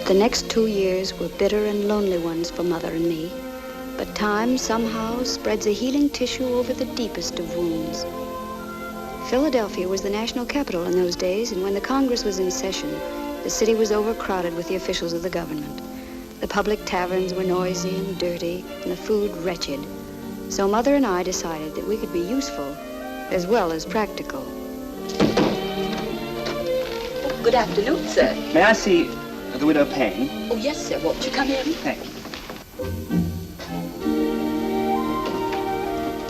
The next 2 years were bitter and lonely ones for Mother and me. But time somehow spreads a healing tissue over the deepest of wounds. Philadelphia was the national capital in those days, and when the Congress was in session, the city was overcrowded with the officials of the government. The public taverns were noisy and dirty, and the food wretched. So Mother and I decided that we could be useful as well as practical. Oh, good afternoon, sir. May I see the Widow Payne? Oh, yes, sir. Won't you come in? Thank you.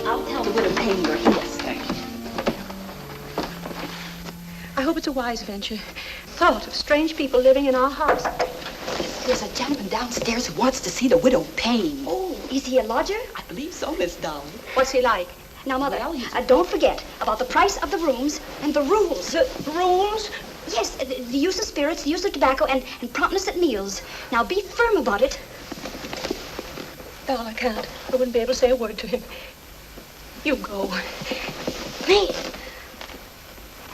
I'll tell the Widow Payne you're here. Thank you. I hope it's a wise venture. Thought of strange people living in our house. There's a gentleman downstairs who wants to see the Widow Payne. Oh, is he a lodger? I believe so, Miss Dolly. What's he like? Now, Mother, Well, don't forget about the price of the rooms and the rules. The rules? Yes, the use of spirits, the use of tobacco, and promptness at meals. Now, be firm about it. Well, I can't. I wouldn't be able to say a word to him. You go. Me.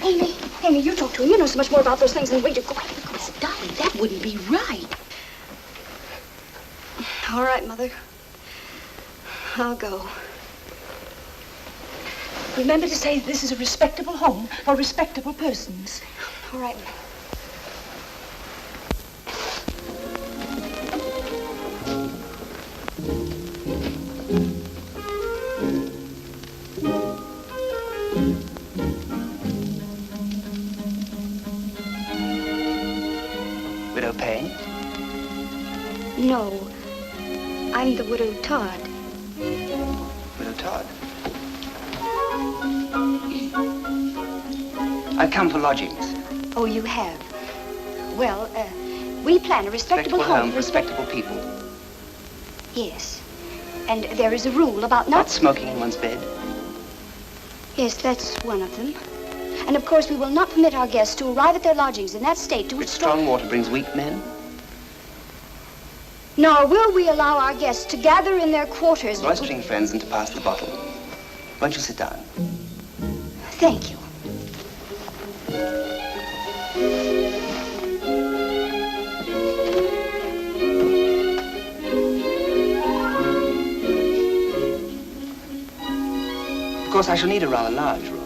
Amy, you talk to him. You know so much more about those things than we do. Go ahead. Miss Dolly, that wouldn't be right. All right, Mother. I'll go. Remember to say this is a respectable home for respectable persons. All right. Widow Payne? No, I'm the Widow Todd. Widow Todd? I've come for lodgings. Oh, you have? Well, we plan a respectable home. Home, respectable people. Yes. And there is a rule about Not smoking in one's bed. Yes, that's one of them. And of course, we will not permit our guests to arrive at their lodgings in that state to Which strong water brings weak men. Nor will we allow our guests to gather in their quarters. Roistering friends and to pass the bottle. Won't you sit down? Thank you. Of course, I shall need a rather large room.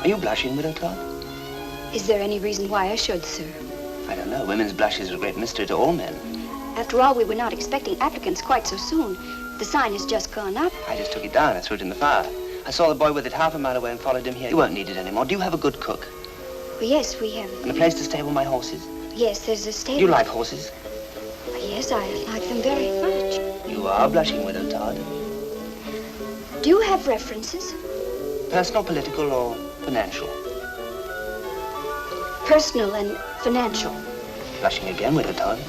Are you blushing, Widow Todd? Is there any reason why I should, sir? I don't know. Women's blushes are a great mystery to all men. After all, we were not expecting applicants quite so soon. The sign has just gone up. I just took it down and threw it in the fire. I saw the boy with it half a mile away and followed him here. You won't need it anymore. Do you have a good cook? Well, yes, we have. And a place to stable my horses? Yes, there's a stable. Do you like horses? Yes, I like them very much. You are blushing, Widow Todd. Do you have references? Personal, political, or financial? Personal and financial. Blushing again, Widow Todd.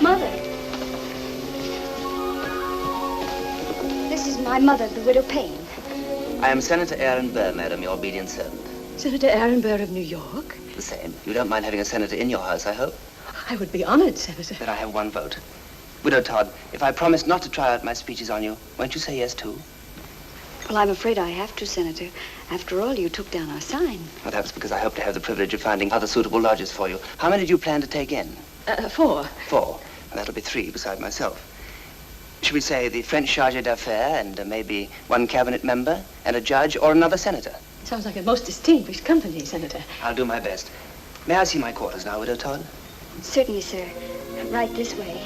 Mother. This is my mother, the Widow Payne. I am Senator Aaron Burr, madam, your obedient servant. Senator Aaron Burr of New York? The same. You don't mind having a senator in your house, I hope? I would be honored, Senator. Then I have one vote. Widow Todd, if I promise not to try out my speeches on you, won't you say yes, too? Well, I'm afraid I have to, Senator. After all, you took down our sign. Well, that's because I hope to have the privilege of finding other suitable lodgers for you. How many do you plan to take in? 4. 4. And that'll be 3 beside myself. Should we say the French chargé d'affaires and maybe 1 cabinet member and a judge or another senator? Sounds like a most distinguished company, Senator. I'll do my best. May I see my quarters now, Widow Todd? Certainly, sir. Right this way.